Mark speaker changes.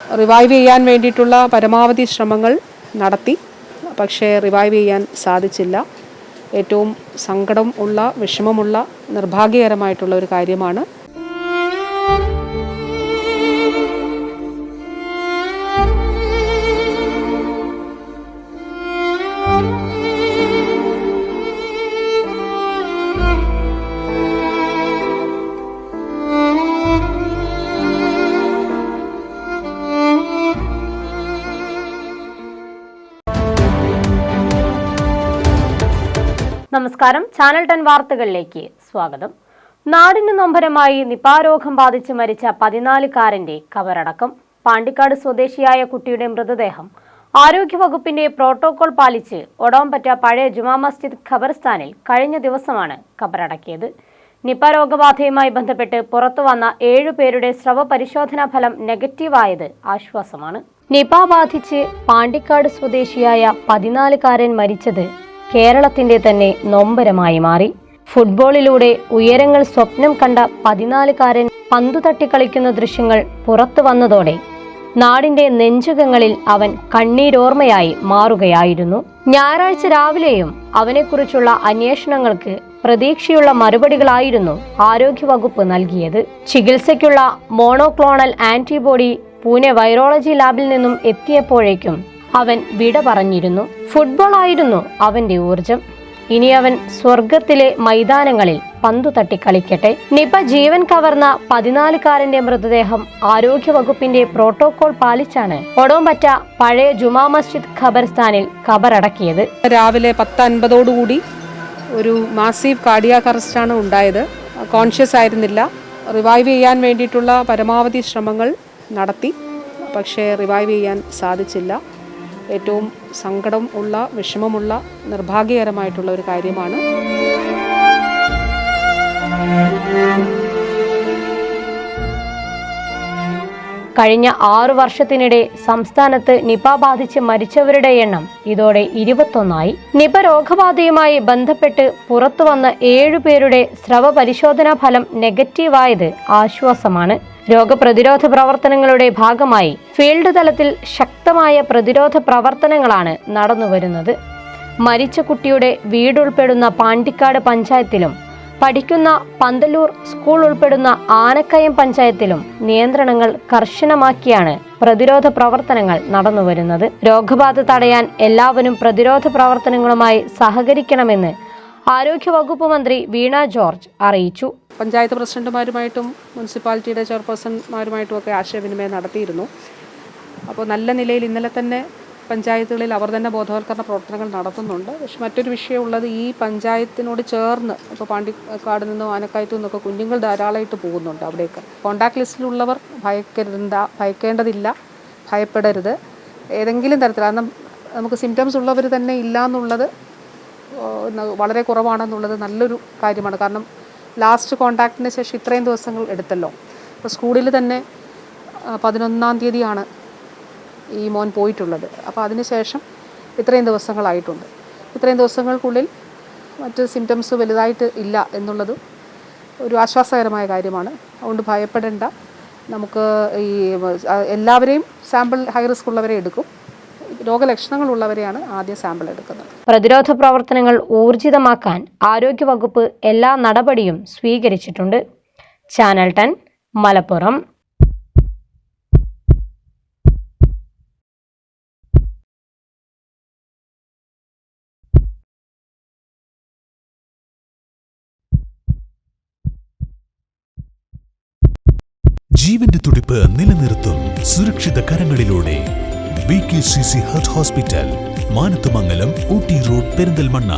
Speaker 1: Revive ചെയ്യാൻ വേണ്ടിയിട്ടുള്ള പരമാവധി ശ്രമങ്ങൾ നടത്തി. പക്ഷേ റിവൈവ് ചെയ്യാൻ സാധിച്ചില്ല. ഏറ്റവും സങ്കടം ഉള്ള, വിഷമമുള്ള, നിർഭാഗ്യകരമായിട്ടുള്ള ഒരു കാര്യമാണ്.
Speaker 2: നമസ്കാരം, ചാനൽ 10 വാർത്തകളിലേക്ക് സ്വാഗതം. നാടിന് നൊമ്പരമായി നിപ രോഗം ബാധിച്ച് മരിച്ച 14-കാരന്റെ കബറടക്കം. പാണ്ടിക്കാട് സ്വദേശിയായ കുട്ടിയുടെ മൃതദേഹം ആരോഗ്യവകുപ്പിന്റെ പ്രോട്ടോകോൾ പാലിച്ച് ഒടോംപറ്റ പഴയ ജുമാ മസ്ജിദ് ഖബർസ്ഥാനിൽ കഴിഞ്ഞ ദിവസമാണ് കബറടക്കിയത്. നിപ രോഗബാധയുമായി ബന്ധപ്പെട്ട് പുറത്തുവന്ന 7 പേരുടെ സ്രവ പരിശോധനാ ഫലം നെഗറ്റീവായത് ആശ്വാസമാണ്. നിപ ബാധിച്ച് പാണ്ടിക്കാട് സ്വദേശിയായ 14-കാരൻ മരിച്ചത് കേരളത്തിന്റെ തന്നെ നൊമ്പരമായി മാറി. ഫുട്ബോളിലൂടെ ഉയരങ്ങൾ സ്വപ്നം കണ്ട 14-കാരൻ പന്തു തട്ടിക്കളിക്കുന്ന ദൃശ്യങ്ങൾ പുറത്തു വന്നതോടെ നാടിന്റെ നെഞ്ചുകങ്ങളിൽ അവൻ കണ്ണീരോർമ്മയായി മാറുകയായിരുന്നു. ഞായറാഴ്ച രാവിലെയും അവനെക്കുറിച്ചുള്ള അന്വേഷണങ്ങൾക്ക് പ്രതീക്ഷയുള്ള മറുപടികളായിരുന്നു ആരോഗ്യവകുപ്പ് നൽകിയത്. ചികിത്സയ്ക്കുള്ള മോണോക്ലോണൽ ആന്റിബോഡി പൂനെ വൈറോളജി ലാബിൽ നിന്നും എത്തിയപ്പോഴേക്കും അവൻ വിട പറഞ്ഞിരുന്നു. ഫുട്ബോൾ ആയിരുന്നു അവന്റെ ഊർജം. ഇനി അവൻ സ്വർഗത്തിലെ മൈതാനങ്ങളിൽ പന്തു തട്ടി കളിക്കട്ടെ. നിപ ജീവൻ കവർന്ന 14-കാരന്റെ മൃതദേഹം ആരോഗ്യവകുപ്പിന്റെ പ്രോട്ടോകോൾ പാലിച്ചാണ് ഒടോംപറ്റ പഴയ ജുമാ മസ്ജിദ് ഖബർസ്ഥാനിൽ കബറടക്കിയത്.
Speaker 1: രാവിലെ 10:50 ഒരു മാസീവ് കാർഡിയാക് അറസ്റ്റാണ് ഉണ്ടായത്. കോൺഷ്യസ് ആയിരുന്നില്ല. റിവൈവ് ചെയ്യാൻ വേണ്ടിയിട്ടുള്ള പരമാവധി ശ്രമങ്ങൾ നടത്തി. പക്ഷേ റിവൈവ് ചെയ്യാൻ സാധിച്ചില്ല. ഏറ്റവും സങ്കടം ഉള്ള, വിഷമമുള്ള, നിർഭാഗ്യകരമായിട്ടുള്ള ഒരു കാര്യമാണ്.
Speaker 2: കഴിഞ്ഞ 6 വർഷത്തിനിടെ സംസ്ഥാനത്ത് നിപ ബാധിച്ച് മരിച്ചവരുടെ എണ്ണം ഇതോടെ 21ആയി. നിപ രോഗബാധയുമായി ബന്ധപ്പെട്ട് പുറത്തുവന്ന 7 പേരുടെ സ്രവ പരിശോധനാ ഫലം നെഗറ്റീവായത് ആശ്വാസമാണ്. രോഗപ്രതിരോധ പ്രവർത്തനങ്ങളുടെ ഭാഗമായി ഫീൽഡ് തലത്തിൽ ശക്തമായ പ്രതിരോധ പ്രവർത്തനങ്ങളാണ് നടന്നുവരുന്നത്. മരിച്ച കുട്ടിയുടെ വീടുൾപ്പെടുന്ന പാണ്ടിക്കാട് പഞ്ചായത്തിലും പഠിക്കുന്ന പന്തലൂർ സ്കൂൾ ഉൾപ്പെടുന്ന ആനക്കയം പഞ്ചായത്തിലും നിയന്ത്രണങ്ങൾ കർശനമാക്കിയാണ് പ്രതിരോധ പ്രവർത്തനങ്ങൾ നടന്നുവരുന്നത്. രോഗബാധ തടയാൻ എല്ലാവരും പ്രതിരോധ പ്രവർത്തനങ്ങളുമായി സഹകരിക്കണമെന്ന് ആരോഗ്യവകുപ്പ് മന്ത്രി വീണ ജോർജ് അറിയിച്ചു.
Speaker 1: പഞ്ചായത്ത് പ്രസിഡന്റുമാരുമായിട്ടും മുനിസിപ്പാലിറ്റിയുടെ ചെയർപേഴ്സൺമാരുമായിട്ടുമൊക്കെ ആശയവിനിമയം നടത്തിയിരുന്നു. അപ്പോൾ നല്ല നിലയിൽ ഇന്നലെ തന്നെ പഞ്ചായത്തുകളിൽ അവർ തന്നെ ബോധവൽക്കരണ പ്രവർത്തനങ്ങൾ നടത്തുന്നുണ്ട്. പക്ഷെ മറ്റൊരു വിഷയമുള്ളത്, ഈ പഞ്ചായത്തിനോട് ചേർന്ന് ഇപ്പോൾ പാണ്ടിക്കാട് നിന്നും ആനക്കായത്തു നിന്നൊക്കെ കുഞ്ഞുങ്ങൾ ധാരാളമായിട്ട് പോകുന്നുണ്ട്. അവിടേക്ക് കോൺടാക്ട് ലിസ്റ്റിലുള്ളവർ ഭയക്കേണ്ടതില്ല, ഭയപ്പെടരുത്. ഏതെങ്കിലും തരത്തിൽ, കാരണം നമുക്ക് സിംറ്റംസ് ഉള്ളവർ തന്നെ ഇല്ല എന്നുള്ളത് വളരെ കുറവാണെന്നുള്ളത് നല്ലൊരു കാര്യമാണ്. കാരണം ലാസ്റ്റ് കോൺടാക്റ്റിന് ശേഷം ഇത്രയും ദിവസങ്ങൾ എടുത്തല്ലോ. ഇപ്പോൾ സ്കൂളിൽ തന്നെ 11-ാം തീയതിയാണ് ഈ മോൻ പോയിട്ടുള്ളത്. അപ്പോൾ അതിനുശേഷം ഇത്രയും ദിവസങ്ങളായിട്ടുണ്ട്. ഇത്രയും ദിവസങ്ങൾക്കുള്ളിൽ മറ്റ് സിംറ്റംസ് വലുതായിട്ട് ഇല്ല എന്നുള്ളത് ഒരു ആശ്വാസകരമായ കാര്യമാണ്. അതുകൊണ്ട് ഭയപ്പെടേണ്ട. നമുക്ക് ഈ എല്ലാവരെയും സാമ്പിൾ ഹൈ റിസ്ക് ഉള്ളവരെ എടുക്കും. രോഗലക്ഷണങ്ങളുള്ളവരെയാണ് ആദ്യം സാമ്പിൾ എടുക്കുന്നത്.
Speaker 2: പ്രതിരോധ പ്രവർത്തനങ്ങൾ ഊർജിതമാക്കാൻ ആരോഗ്യവകുപ്പ് എല്ലാ നടപടിയും സ്വീകരിച്ചിട്ടുണ്ട്. ചാനൽ 10 മലപ്പുറം.
Speaker 3: ജീവന്റെ തുടിപ്പ് നിലനിർത്തും സുരക്ഷിത കരങ്ങളിലൂടെ BKCC heart hospital, Manathumangalam, Ooty road, Perinthalmanna.